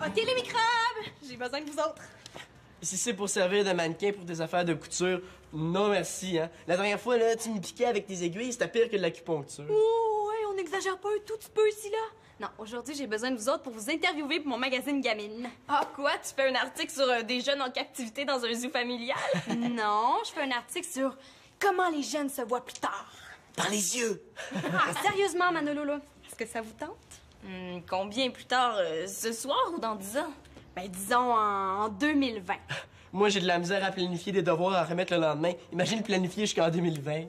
OK, les microbes! J'ai besoin de vous autres. Si c'est pour servir de mannequin pour tes affaires de couture, non merci, hein. La dernière fois, là, tu me piquais avec tes aiguilles, c'était pire que de l'acupuncture. Oh, ouais, on n'exagère pas un tout petit peu ici, là. Non, aujourd'hui, j'ai besoin de vous autres pour vous interviewer pour mon magazine Gamine. Ah, quoi? Tu fais un article sur des jeunes en captivité dans un zoo familial? Non, je fais un article sur comment les jeunes se voient plus tard. Par les yeux! Ah, sérieusement, Manolo, là, est-ce que ça vous tente? Combien plus tard? Ce soir ou dans 10 ans? Ben, disons en 2020. Moi, j'ai de la misère à planifier des devoirs à remettre le lendemain. Imagine planifier jusqu'en 2020.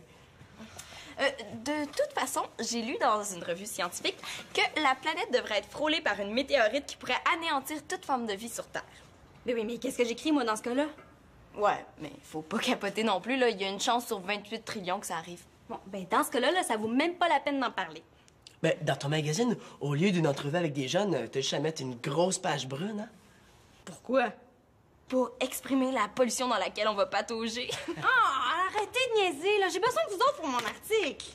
De toute façon, j'ai lu dans une revue scientifique que la planète devrait être frôlée par une météorite qui pourrait anéantir toute forme de vie sur Terre. Mais oui, mais qu'est-ce que j'écris, moi, dans ce cas-là? Ouais, mais faut pas capoter non plus, là. Il y a une chance sur 28 trillions que ça arrive. Bon, ben, dans ce cas-là, là, ça vaut même pas la peine d'en parler. Ben, dans ton magazine, au lieu d'une entrevue avec des jeunes, t'as juste à mettre une grosse page brune, hein? Pourquoi? Pour exprimer la pollution dans laquelle on va patauger. Ah, arrêtez de niaiser, là. J'ai besoin de vous autres pour mon article.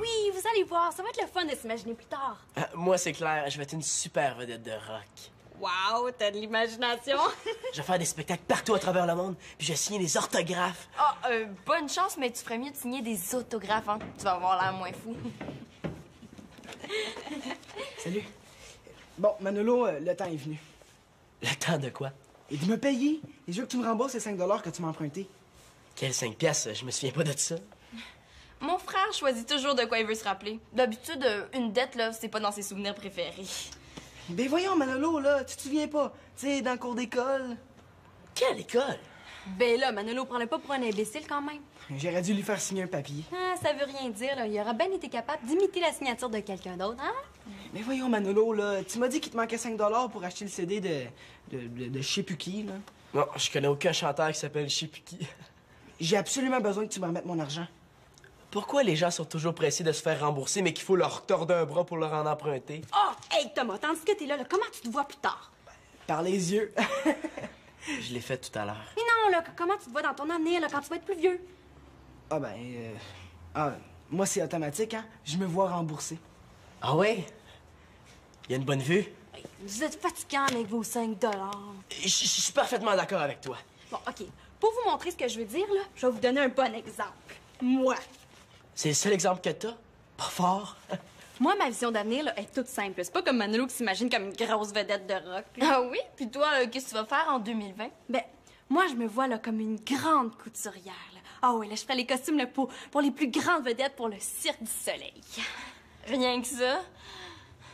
Oui, vous allez voir, ça va être le fun de s'imaginer plus tard. Moi, c'est clair, je vais être une super vedette de rock. Wow, t'as de l'imagination. Je vais faire des spectacles partout à travers le monde, puis je vais signer des orthographes. Ah, bonne chance, mais tu ferais mieux de signer des autographes, hein. Tu vas avoir l'air moins fou. Salut. Bon, Manolo, le temps est venu. Le temps de quoi? Et de me payer. Et je veux que tu me rembourses les 5 que tu m'as empruntés. Quel 5 piastres? Je me souviens pas de ça. Mon frère choisit toujours de quoi il veut se rappeler. D'habitude, une dette, là, c'est pas dans ses souvenirs préférés. Ben voyons, Manolo, là, tu te souviens pas? Tu sais, dans le cours d'école. Quelle école? Ben là, Manolo, prends-le pas pour un imbécile quand même. J'aurais dû lui faire signer un papier. Ah, ça veut rien dire, là. Il aurait bien été capable d'imiter la signature de quelqu'un d'autre, hein? Mais voyons, Manolo, là, tu m'as dit qu'il te manquait 5 pour acheter le CD de je sais plus qui, là. Non, je connais aucun chanteur qui s'appelle je sais plus qui. J'ai absolument besoin que tu me remettes mon argent. Pourquoi les gens sont toujours pressés de se faire rembourser, mais qu'il faut leur tordre un bras pour leur en emprunter? Oh, hey Thomas, tandis que t'es là, comment tu te vois plus tard? Par les yeux. Je l'ai fait tout à l'heure. Mais non, là, comment tu te vois dans ton avenir, là, quand tu vas être plus vieux? Ah ben, moi c'est automatique, hein. Je me vois rembourser. Ah ouais? Il y a une bonne vue? Hey, vous êtes fatigant avec vos 5 Je suis parfaitement d'accord avec toi. Bon, OK. Pour vous montrer ce que je veux dire, là, je vais vous donner un bon exemple. Moi. C'est le seul exemple que t'as? Pas fort? Moi, ma vision d'avenir, là, est toute simple. C'est pas comme Manolo qui s'imagine comme une grosse vedette de rock. Ah oui? Puis toi, qu'est-ce que tu vas faire en 2020? Ben, moi, je me vois, là, comme une grande couturière, là. Ah oui, là, je ferai les costumes, là, pour les plus grandes vedettes pour le Cirque du Soleil. Rien que ça?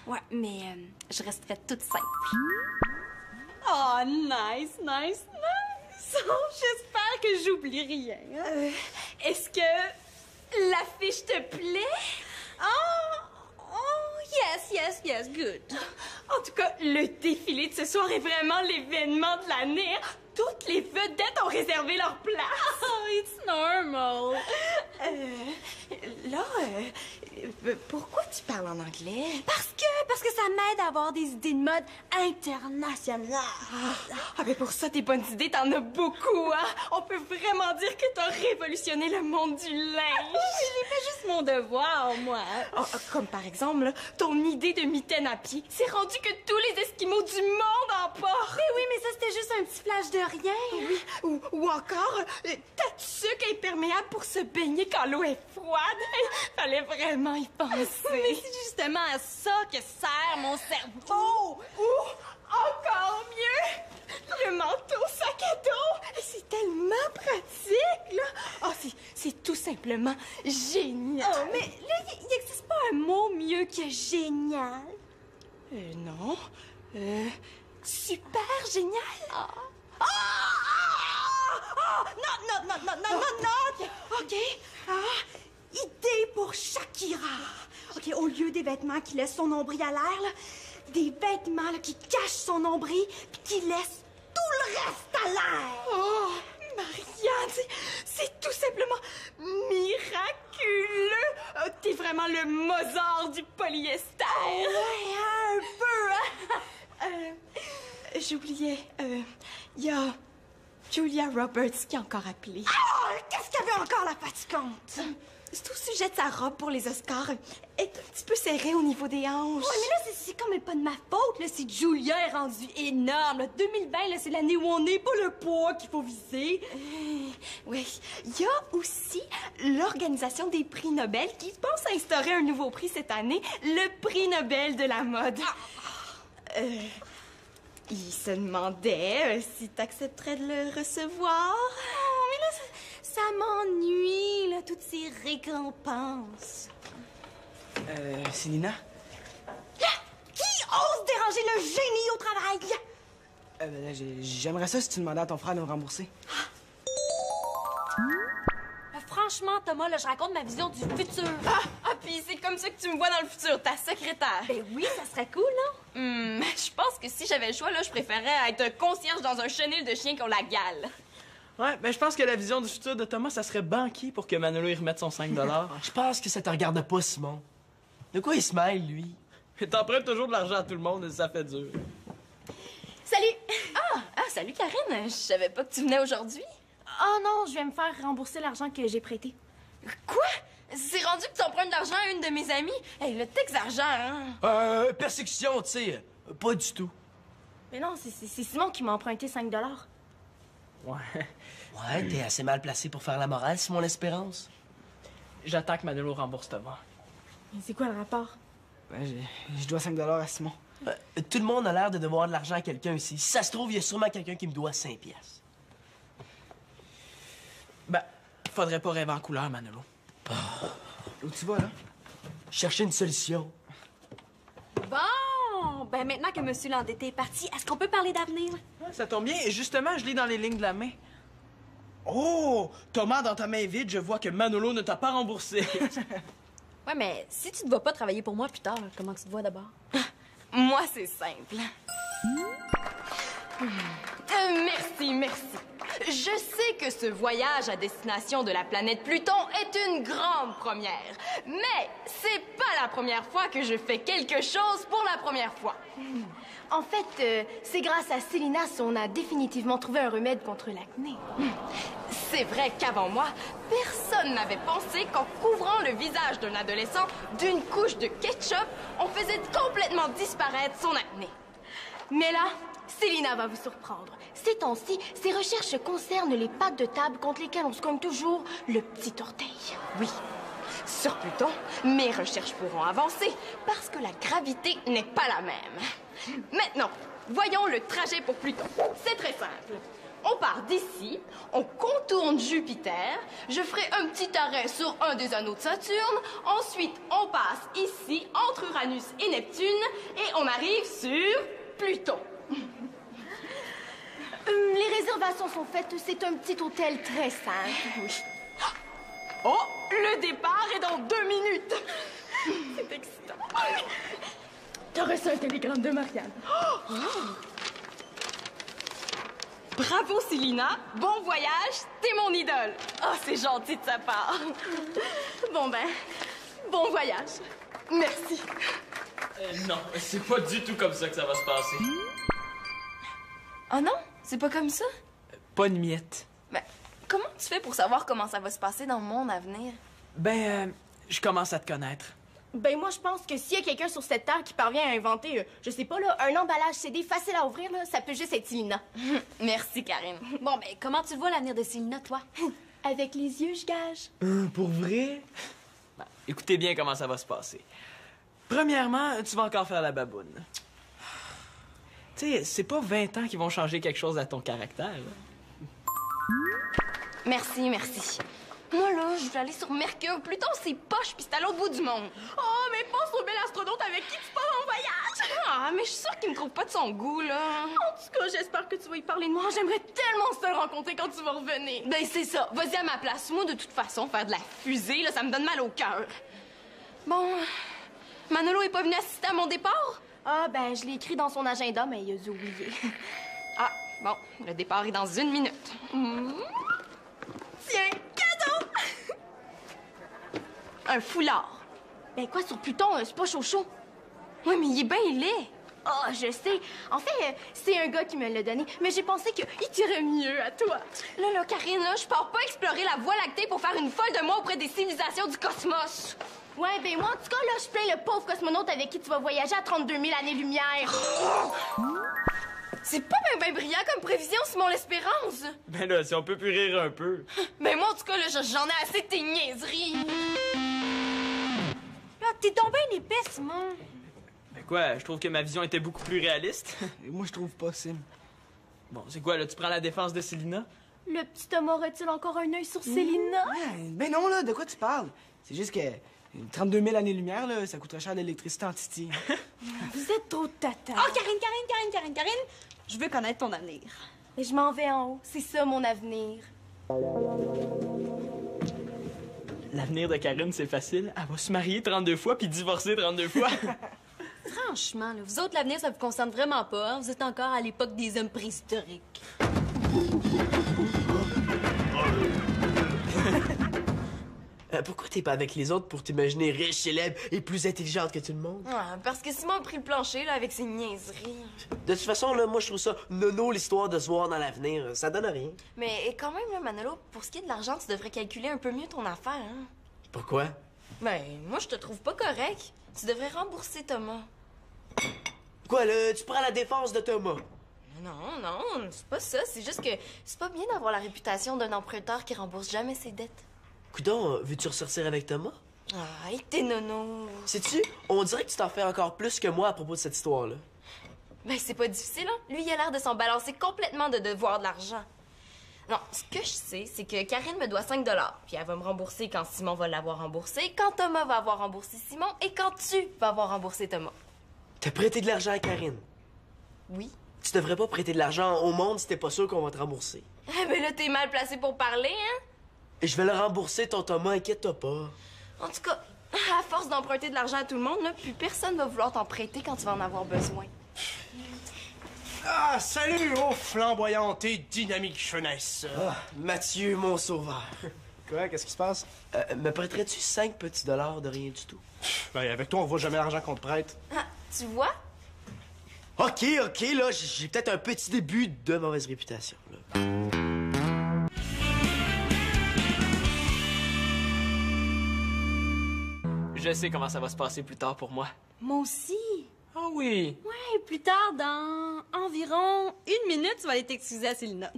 Ouais, mais je resterai toute simple. Oh, nice, nice, nice! Oh, j'espère que j'oublie rien. Est-ce que l'affiche te plaît? Yes, good. En tout cas, le défilé de ce soir est vraiment l'événement de l'année. Toutes les vedettes ont réservé leur place. Oh, it's normal. Pourquoi tu parles en anglais? Parce que ça m'aide à avoir des idées de mode internationales. Ah, mais pour ça, tes bonnes idées, t'en as beaucoup, hein? On peut vraiment dire que t'as révolutionné le monde du linge. J'ai fait juste mon devoir, moi. Comme par exemple, là, ton idée de mitaine à pied. C'est rendu que tous les Esquimaux du monde en portent. Mais oui, mais ça, c'était juste un petit flash de rien. Oui, ou encore, ta tuque imperméable pour se baigner quand l'eau est froide. Fallait vraiment y penser. Mais c'est justement à ça que sert mon cerveau. Ou encore mieux, le manteau sac à dos. C'est tellement pratique, là. Oh, c'est tout simplement génial. Oh, mais là, il n'existe pas un mot mieux que génial. Non. Super génial! Non! OK. Idée pour Shakira. OK, au lieu des vêtements qui laissent son nombril à l'air, là, des vêtements là, qui cachent son nombril puis qui laissent tout le reste à l'air. Oh, Marianne, c'est tout simplement miraculeux. T'es vraiment le Mozart du polyester. Ouais, un peu, hein? J'oubliais, il y a Julia Roberts qui a encore appelé. Ah! Qu'est-ce qu'il y avait encore, la fatigante? C'est au sujet de sa robe pour les Oscars. Elle est un petit peu serrée au niveau des hanches. Ouais, mais là, c'est comme pas de ma faute, là. C'est Julia est rendue énorme, là. 2020, là, c'est l'année où on n'est pas le poids qu'il faut viser. Oui. Il y a aussi l'organisation des prix Nobel qui pense à instaurer un nouveau prix cette année, le prix Nobel de la mode. Il se demandait si t'accepterais de le recevoir. Oh, mais là, ça m'ennuie, là, toutes ces récompenses. Célina? Qui ose déranger le génie au travail? Ben là, j'aimerais ça si tu demandais à ton frère de me rembourser. Franchement, Thomas, là, je raconte ma vision du futur. Puis c'est comme ça que tu me vois dans le futur, ta secrétaire. Ben oui, ça serait cool, non? Je pense que si j'avais le choix, là, je préférerais être un concierge dans un chenil de chiens qui ont la gale. Ouais, ben je pense que la vision du futur de Thomas, ça serait banquier pour que Manolo y remette son 5 $. Je pense que ça te regarde pas, Simon. De quoi il se mêle, lui? T'empruntes toujours de l'argent à tout le monde et ça fait dur. Salut! Salut Karine, je savais pas que tu venais aujourd'hui. Oh non, je vais me faire rembourser l'argent que j'ai prêté. Quoi? C'est rendu que t'empruntes de l'argent à une de mes amies? Hey, le texte d'argent, hein? Persécution, tu sais. Pas du tout. Mais non, c'est Simon qui m'a emprunté 5 $. Ouais. Ouais, t'es assez mal placé pour faire la morale, Simon L'Espérance. J'attends que Manolo rembourse Thomas. Mais c'est quoi le rapport? Ben, je dois 5 $ à Simon. Tout le monde a l'air de devoir de l'argent à quelqu'un ici. Si ça se trouve, il y a sûrement quelqu'un qui me doit 5 $. Ben, faudrait pas rêver en couleur, Manolo. Où tu vas, là? Chercher une solution. Bon, ben maintenant que Monsieur l'endetté est parti, est-ce qu'on peut parler d'avenir? Ouais, ça tombe bien. Et justement, je lis dans les lignes de la main. Oh! Thomas, dans ta main vide, je vois que Manolo ne t'a pas remboursé. Ouais, mais si tu ne vas pas travailler pour moi plus tard, comment tu te vois d'abord? Moi, c'est simple. Merci. Je sais que ce voyage à destination de la planète Pluton est une grande première. Mais c'est pas la première fois que je fais quelque chose pour la première fois. En fait, c'est grâce à Célinas qu'on a définitivement trouvé un remède contre l'acné. C'est vrai qu'avant moi, personne n'avait pensé qu'en couvrant le visage d'un adolescent d'une couche de ketchup, on faisait complètement disparaître son acné. Mais là, Célina va vous surprendre. Ces temps-ci, ses recherches concernent les pattes de table contre lesquelles on se cogne toujours le petit orteil. Oui. Sur Pluton, mes recherches pourront avancer parce que la gravité n'est pas la même. Maintenant, voyons le trajet pour Pluton. C'est très simple. On part d'ici, on contourne Jupiter, je ferai un petit arrêt sur un des anneaux de Saturne, ensuite on passe ici, entre Uranus et Neptune, et on arrive sur Pluton. Les réservations sont faites, c'est un petit hôtel très simple. Oui. Oh, le départ est dans 2 minutes. C'est excitant. T'as reçu un télégramme de Marianne. Bravo, Célina. Bon voyage. T'es mon idole. Oh, c'est gentil de sa part. Bon voyage. Merci. Non, c'est pas du tout comme ça que ça va se passer. Oh non? C'est pas comme ça? Pas une miette. Ben, comment tu fais pour savoir comment ça va se passer dans le monde à venir? Ben, je commence à te connaître. Ben moi, je pense que s'il y a quelqu'un sur cette terre qui parvient à inventer, je sais pas, là, un emballage CD facile à ouvrir, là, ça peut juste être Célina. Merci, Karine. Bon, ben comment tu vois l'avenir de Célina, toi? Avec les yeux, je gage. Pour vrai? Ben, écoutez bien comment ça va se passer. Premièrement, tu vas encore faire la baboune. Tu sais, c'est pas 20 ans qui vont changer quelque chose à ton caractère. Merci. Moi, là, je vais aller sur Mercure. Pluton, c'est poche, puis c'est à l'autre bout du monde. Oh, mais pense au bel astronaute avec qui tu pars en voyage. Ah, mais je suis sûre qu'il me trouve pas de son goût, là. En tout cas, j'espère que tu vas y parler de moi. J'aimerais tellement se rencontrer quand tu vas revenir. Ben, c'est ça. Vas-y à ma place. Moi, de toute façon, faire de la fusée, là, ça me donne mal au cœur. Bon, Manolo est pas venu assister à mon départ? Ah, ben, je l'ai écrit dans son agenda, mais il a dû oublier. Ah, bon, le départ est dans 1 minute. Tiens, cadeau! Un foulard. Ben, quoi, sur Pluton, c'est pas chaud. Oui, mais il est bien laid. Ah, je sais. En fait, c'est un gars qui me l'a donné, mais j'ai pensé qu'il tirait mieux à toi. Là, Karine, là, je pars pas explorer la Voie lactée pour faire une folle de moi auprès des civilisations du cosmos. Ouais, ben, moi, en tout cas, là, je plains le pauvre cosmonaute avec qui tu vas voyager à 32 000 années-lumière. C'est pas bien brillant comme prévision, Simon l'Espérance. Ben là, si on peut plus rire un peu. Ben moi, en tout cas, là, j'en ai assez de tes niaiseries. Là, t'es tombé une épée, Simon. Ben quoi, je trouve que ma vision était beaucoup plus réaliste. Et moi, je trouve pas, Sim. Bon, c'est quoi, là, tu prends la défense de Célina? Le petit Thomas aurait-il encore un œil sur Célina? Ouais, ben non, là, de quoi tu parles? C'est juste que 32 000 années-lumière, là, ça coûterait cher l'électricité en Titi. Vous êtes trop tata. Oh, Karine! Je veux connaître ton avenir. Mais je m'en vais en haut. C'est ça, mon avenir. L'avenir de Karine, c'est facile. Elle va se marier 32 fois puis divorcer 32 fois. Franchement, là, vous autres, l'avenir, ça vous concerne vraiment pas. Hein? Vous êtes encore à l'époque des hommes préhistoriques. Pourquoi t'es pas avec les autres pour t'imaginer riche, célèbre et plus intelligente que tout le monde? Ah, parce que Simon a pris le plancher, là, avec ses niaiseries. De toute façon, là, moi, je trouve ça nono, l'histoire de se voir dans l'avenir. Ça donne rien. Mais quand même, là, Manolo, pour ce qui est de l'argent, tu devrais calculer un peu mieux ton affaire, hein? Pourquoi? Ben, moi, je te trouve pas correct. Tu devrais rembourser Thomas. Quoi, là, tu prends la défense de Thomas? Non, c'est pas ça. C'est juste que c'est pas bien d'avoir la réputation d'un emprunteur qui rembourse jamais ses dettes. Coudon, veux-tu ressortir avec Thomas? Ah, et t'es nono. Sais-tu, on dirait que tu t'en fais encore plus que moi à propos de cette histoire-là. Ben, c'est pas difficile, hein? Lui, il a l'air de s'en balancer complètement de devoir de l'argent. Non, ce que je sais, c'est que Karine me doit 5 $. Puis elle va me rembourser quand Simon va l'avoir remboursé, quand Thomas va avoir remboursé Simon et quand tu vas avoir remboursé Thomas. T'as prêté de l'argent à Karine. Oui. Tu devrais pas prêter de l'argent au monde si t'es pas sûr qu'on va te rembourser. Eh ben là, t'es mal placé pour parler, hein? Et je vais le rembourser, ton Thomas, inquiète-toi pas. En tout cas, à force d'emprunter de l'argent à tout le monde, là, plus personne va vouloir t'en prêter quand tu vas en avoir besoin. Ah, salut, ô flamboyante et dynamique jeunesse. Ah, Mathieu, mon sauveur. Quoi, qu'est-ce qui se passe? Me prêterais-tu 5 petits dollars de rien du tout? Ben, avec toi, on voit jamais l'argent qu'on te prête. Ah, tu vois? OK, là, j'ai peut-être un petit début de mauvaise réputation, là. Je sais comment ça va se passer plus tard pour moi. Moi aussi. Ah oui? Ouais, plus tard, dans environ 1 minute, tu vas aller t'excuser à Célina.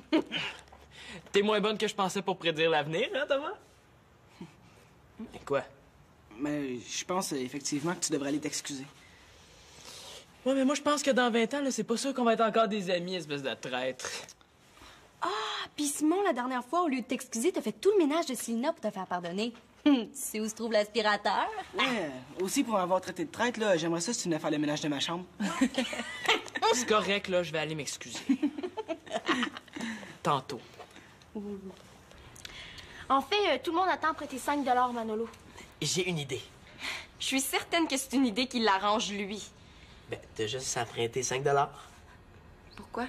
T'es moins bonne que je pensais pour prédire l'avenir, hein, Thomas? Mais quoi? Mais je pense effectivement que tu devrais aller t'excuser. Ouais, mais moi, je pense que dans 20 ans, là, c'est pas sûr qu'on va être encore des amis, espèce de traître. Ah, puis Simon, la dernière fois, au lieu de t'excuser, t'as fait tout le ménage de Célina pour te faire pardonner. Tu sais où se trouve l'aspirateur? Ouais, aussi pour m'avoir traité de traître, là, j'aimerais ça si tu venais faire le ménage de ma chambre. C'est correct, là, je vais aller m'excuser. Tantôt. En fait, tout le monde attend prêter 5 $, Manolo. J'ai une idée. Je suis certaine que c'est une idée qui l'arrange, lui. Ben, t'as juste à prêter 5 $. Pourquoi?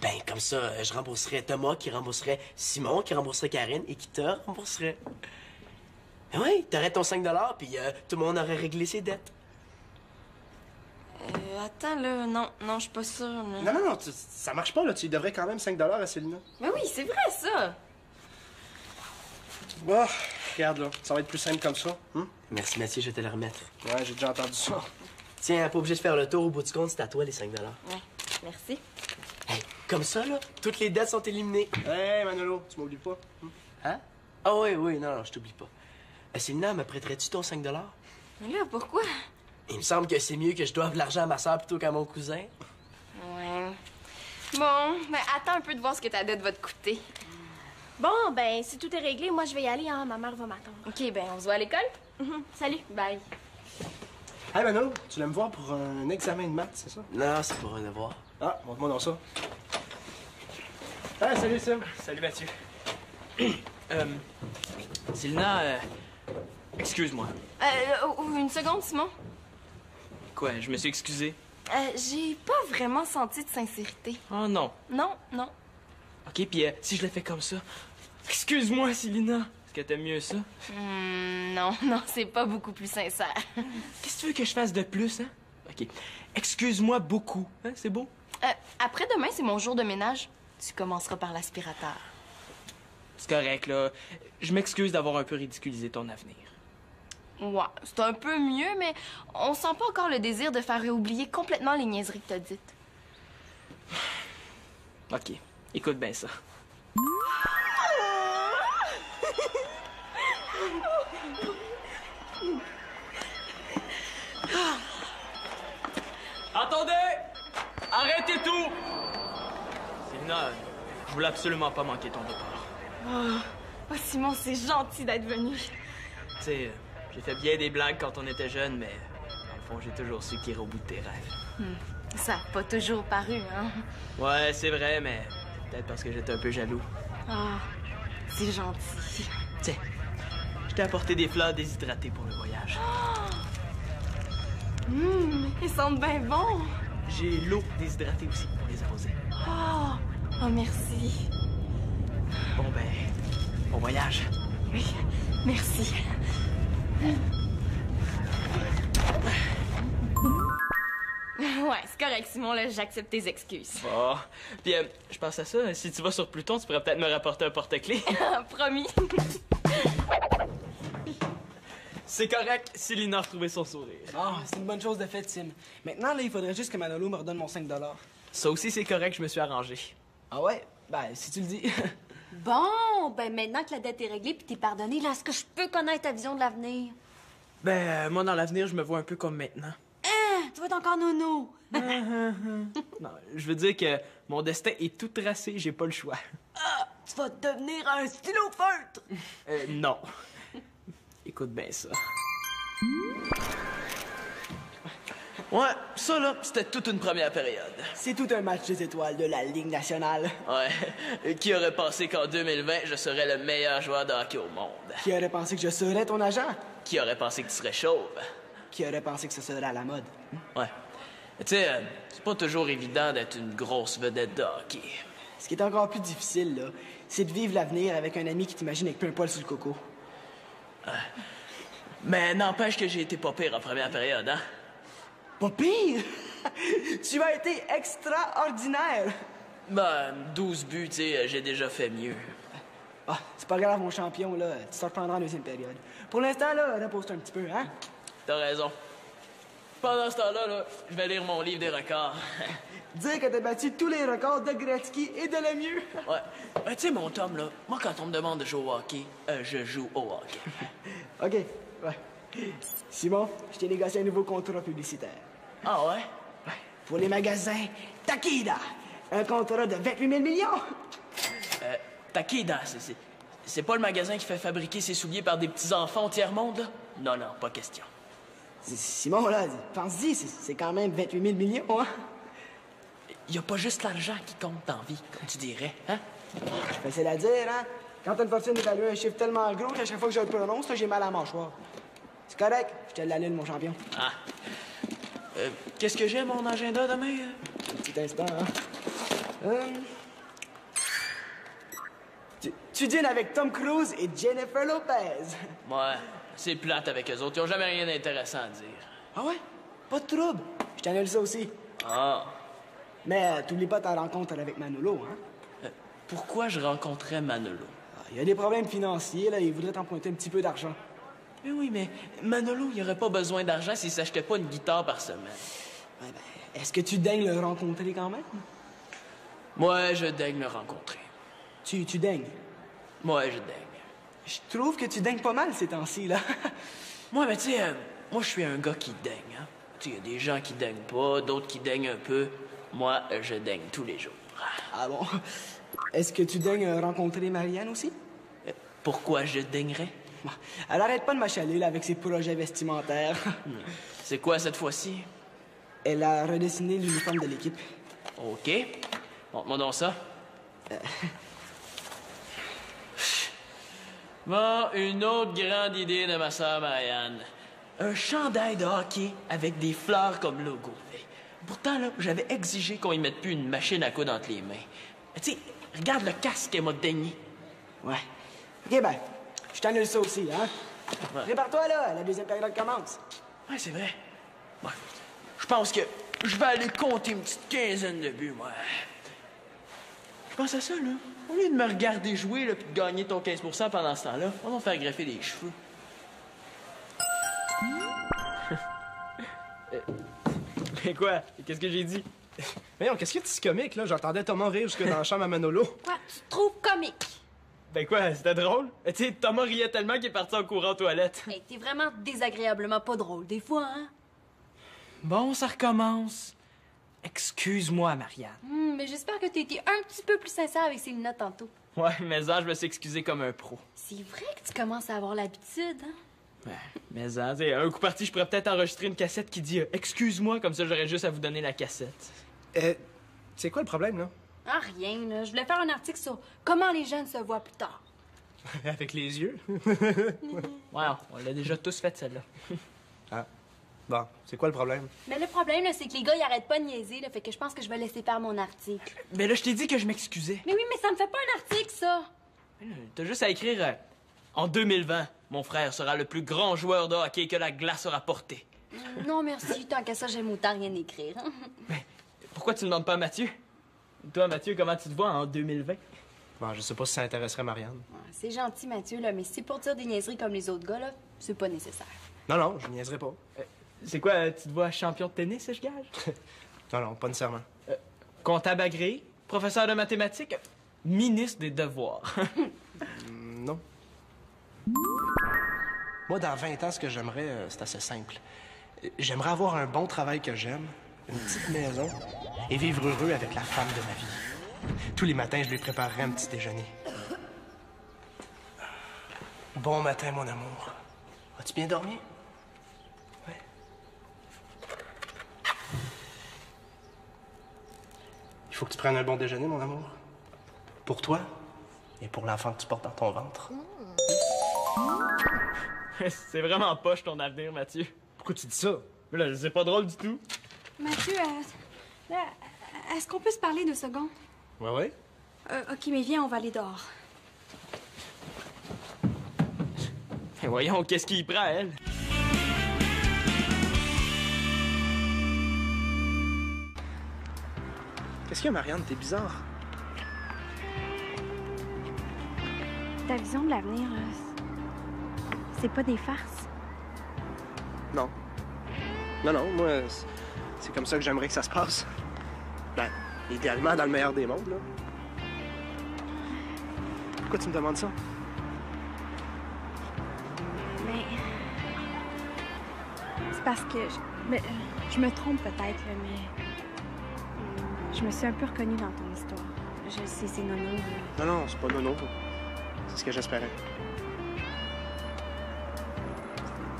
Ben, comme ça, je rembourserais Thomas, qui rembourserait Simon, qui rembourserait Karine, et qui te rembourserait. Ben oui, t'aurais ton 5 $, puis tout le monde aurait réglé ses dettes. Attends, là, non, je suis pas sûre, là. Non, ça marche pas, là. Tu lui devrais quand même 5 $ à Célina. Mais oui, c'est vrai, ça! Bah, regarde, là. Ça va être plus simple comme ça. Merci, Mathieu, je vais te le remettre. Ouais, j'ai déjà entendu ça. Tiens, pas obligé de faire le tour au bout du compte, c'est à toi les 5 $. Ouais, merci. Hey, comme ça, là, toutes les dettes sont éliminées. Hey, Manolo, tu m'oublies pas? Hein? Ah oui, non, je t'oublie pas. Célina, me prêterais-tu ton 5 $? Mais là, pourquoi? Il me semble que c'est mieux que je doive l'argent à ma soeur plutôt qu'à mon cousin. Ouais. Bon, ben attends un peu de voir ce que ta dette va te coûter. Bon, ben, si tout est réglé, moi, je vais y aller, hein. Ma mère va m'attendre. OK, ben on se voit à l'école? Salut. Bye. Hey Mano, tu viens me voir pour un examen de maths, c'est ça? Non, c'est pour un devoir. Ah, montre-moi dans ça. Hey, salut Sim. Salut Mathieu. Sylvina, excuse-moi. Une seconde, Simon. Quoi, je me suis excusé? J'ai pas vraiment senti de sincérité. Oh non. Non, non. OK, puis si je le fais comme ça... Excuse-moi, Sylvina. Est-ce que t'aimes mieux ça? Non, non, c'est pas beaucoup plus sincère. Qu'est-ce que tu veux que je fasse de plus, hein? OK. Excuse-moi beaucoup. Hein, c'est beau? Après-demain, c'est mon jour de ménage. Tu commenceras par l'aspirateur. C'est correct, là. Je m'excuse d'avoir un peu ridiculisé ton avenir. Ouais, c'est un peu mieux, mais on sent pas encore le désir de faire oublier complètement les niaiseries que t'as dites. OK. Écoute bien ça. Attendez! Arrêtez tout! Sylvina, je voulais absolument pas manquer ton départ. Oh, Simon, c'est gentil d'être venu. Tu sais, j'ai fait bien des blagues quand on était jeunes, mais dans le fond, j'ai toujours su tirer au bout de tes rêves. Ça a pas toujours paru, hein? Ouais, c'est vrai, mais peut-être parce que j'étais un peu jaloux. Ah, c'est gentil. Tiens, je t'ai apporté des fleurs déshydratées pour le voyage. Ils sentent bien bon. J'ai l'eau déshydratée aussi pour les arroser. Oh, merci. Bon ben, bon voyage. Oui, merci. Ouais, c'est correct, Simon, là, j'accepte tes excuses. Oh. Puis, je pense à ça, si tu vas sur Pluton, tu pourrais peut-être me rapporter un porte-clés. Promis. C'est correct, Céline a retrouvé son sourire. Ah, c'est une bonne chose de fait, Sim. Maintenant, là, il faudrait juste que Manolo me redonne mon 5 $. Ça aussi, c'est correct, je me suis arrangé. Ah ouais? Ben, si tu le dis. Bon, ben maintenant que la dette est réglée puis t'es pardonné, là, est-ce que je peux connaître ta vision de l'avenir? Ben, moi, dans l'avenir, je me vois un peu comme maintenant. Tu vas être encore nono. Non, je veux dire que mon destin est tout tracé, j'ai pas le choix. Tu vas devenir un stylo feutre. Non. Écoute bien ça. Ouais, ça là, c'était toute une première période. C'est tout un match des étoiles de la Ligue nationale. Ouais. Qui aurait pensé qu'en 2020, je serais le meilleur joueur de hockey au monde? Qui aurait pensé que je serais ton agent? Qui aurait pensé que tu serais chauve? Qui aurait pensé que ce serait à la mode? Ouais. Tu sais, c'est pas toujours évident d'être une grosse vedette de hockey. Ce qui est encore plus difficile, là, c'est de vivre l'avenir avec un ami qui t'imagine avec plein poil sur le coco. Mais n'empêche que j'ai été pas pire en première période, hein? Pas pire! Tu as été extraordinaire! Ben, 12 buts, tu sais, j'ai déjà fait mieux. Ah, c'est pas grave, mon champion, là. Tu te reprendras en deuxième période. Pour l'instant, là, repose-toi un petit peu, hein? T'as raison. Pendant ce temps-là, là, je vais lire mon livre des records. Dire que t'as battu tous les records de Gretzky et de Lemieux. Ouais. Tu sais, mon Tom, là, moi, quand on me demande de jouer au hockey, je joue au hockey. OK, ouais. Simon, je t'ai négocié un nouveau contrat publicitaire. Ah ouais? Ouais. Pour les magasins Takida. Un contrat de 28 000 millions. Takeda, c'est pas le magasin qui fait fabriquer ses souliers par des petits-enfants au tiers-monde, là? Non, non, pas question. Simon, là, pense-y, c'est quand même 28 000 millions, hein? Y a pas juste l'argent qui compte dans vie, comme tu dirais, hein? Facile à dire, hein? Quand t'as une fortune d'évaluer un chiffre tellement gros qu'à chaque fois que je le prononce, là, j'ai mal à la mâchoire. C'est correct, je te l'annule, mon champion. Ah. Qu'est-ce que j'ai, mon agenda demain? Un petit instant, hein? Tu dînes avec Tom Cruise et Jennifer Lopez. Ouais, c'est plate avec eux autres. Ils ont jamais rien d'intéressant à dire. Ah ouais? Pas de trouble. Je t'annule ça aussi. Ah. Mais t'oublies pas ta rencontre avec Manolo, hein? Pourquoi je rencontrais Manolo? Il y a des problèmes financiers, là. Il voudrait t'emprunter un petit peu d'argent. Mais oui, mais Manolo, il aurait pas besoin d'argent s'il s'achetait pas une guitare par semaine. Ouais, ben, est-ce que tu daignes le rencontrer quand même? Moi, je daigne le rencontrer. Tu daignes? Moi, je daigne. Je trouve que tu daignes pas mal ces temps-ci, là. Moi, mais tu sais, moi, je suis un gars qui daigne, hein. Tu sais, il y a des gens qui daignent pas, d'autres qui daignent un peu. Moi, je daigne tous les jours. Ah bon? Est-ce que tu daignes rencontrer Marianne aussi? Pourquoi je daignerais? Elle arrête pas de m'achaler, là, avec ses projets vestimentaires. C'est quoi cette fois-ci? Elle a redessiné l'uniforme de l'équipe. OK. Montre-moi donc ça. Bon, une autre grande idée de ma sœur Marianne. Un chandail de hockey avec des fleurs comme logo. Pourtant, là, j'avais exigé qu'on y mette plus une machine à coudre entre les mains. Mais tu sais, regarde le casque qu'elle m'a daigné. Ouais. OK, ben, je t'annule ça aussi, hein? Ouais. Prépare-toi, là, la deuxième période commence. Ouais, c'est vrai. Ouais. Je pense que je vais aller compter une petite quinzaine de buts, moi. Je pense à ça, là. Au lieu de me regarder jouer, là, puis de gagner ton 15% pendant ce temps-là, on va me faire greffer les cheveux. Mais quoi? Qu'est-ce que j'ai dit? Voyons, qu'est-ce que tu es comique, là? J'entendais Thomas rire jusque dans la chambre à Manolo. Quoi, tu te trouves comique? Ben quoi, c'était drôle? Tu sais, Thomas riait tellement qu'il est parti en courant aux toilettes. Hey, t'es vraiment désagréablement pas drôle, des fois, hein? Bon, ça recommence. Excuse-moi, Marianne. Mais j'espère que t'as été un petit peu plus sincère avec ces lunettes tantôt. Ouais, mais ça, je me suis excusé comme un pro. C'est vrai que tu commences à avoir l'habitude, hein? Ouais, mais ça, tu sais, un coup parti, je pourrais peut-être enregistrer une cassette qui dit excuse-moi, comme ça j'aurais juste à vous donner la cassette. C'est quoi le problème, là? Ah, rien, là. Je voulais faire un article sur comment les jeunes se voient plus tard. Avec les yeux? Ouais, on l'a déjà tous fait, celle-là. Ah. Bon, c'est quoi le problème? Mais le problème, là, c'est que les gars, ils arrêtent pas de niaiser, là, fait que je pense que je vais laisser faire mon article. Mais là, je t'ai dit que je m'excusais. Mais oui, mais ça me fait pas un article, ça! T'as juste à écrire en 2020, mon frère sera le plus grand joueur de hockey que la glace aura porté. Non, merci. Tant qu'à ça, j'aime autant rien écrire. Mais pourquoi tu ne demandes pas à Mathieu? Toi, Mathieu, comment tu te vois en 2020? Bon, je sais pas si ça intéresserait Marianne. C'est gentil, Mathieu, là, mais si c'est pour dire des niaiseries comme les autres gars, là, c'est pas nécessaire. Non, je niaiserai pas. C'est quoi, tu te vois champion de tennis, je gage? Non, pas nécessairement. Comptable agréé, professeur de mathématiques, ministre des devoirs. Non. Moi, dans 20 ans, ce que j'aimerais, c'est assez simple. J'aimerais avoir un bon travail que j'aime, une petite maison, et vivre heureux avec la femme de ma vie. Tous les matins, je lui préparerais un petit déjeuner. Bon matin, mon amour. As-tu bien dormi? Oui. Il faut que tu prennes un bon déjeuner, mon amour. Pour toi et pour l'enfant que tu portes dans ton ventre. C'est vraiment poche ton avenir, Mathieu. Pourquoi tu dis ça? Mais là, c'est pas drôle du tout. Mathieu, là, est-ce qu'on peut se parler 2 secondes? Ouais. OK, mais viens, on va aller dehors. Mais voyons, qu'est-ce qu'il prend, elle? Qu'est-ce qu'il y a, Marianne? T'es bizarre. Ta vision de l'avenir, c'est pas des farces. Non, moi, c'est comme ça que j'aimerais que ça se passe. Ben, idéalement, dans le meilleur des mondes, là. Pourquoi tu me demandes ça? Mais... c'est parce que... je me trompe peut-être, là, mais... je me suis un peu reconnue dans ton histoire. Je sais, c'est Nono. Non, c'est pas Nono. C'est ce que j'espérais.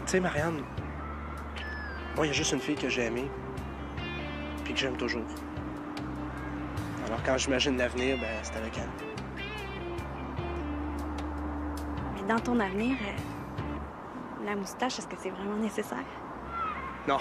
Tu sais, Marianne, moi, il y a juste une fille que j'ai aimée, puis que j'aime toujours. Alors, quand j'imagine l'avenir, ben, c'est avec elle. Mais dans ton avenir, la moustache, est-ce que c'est vraiment nécessaire? Non.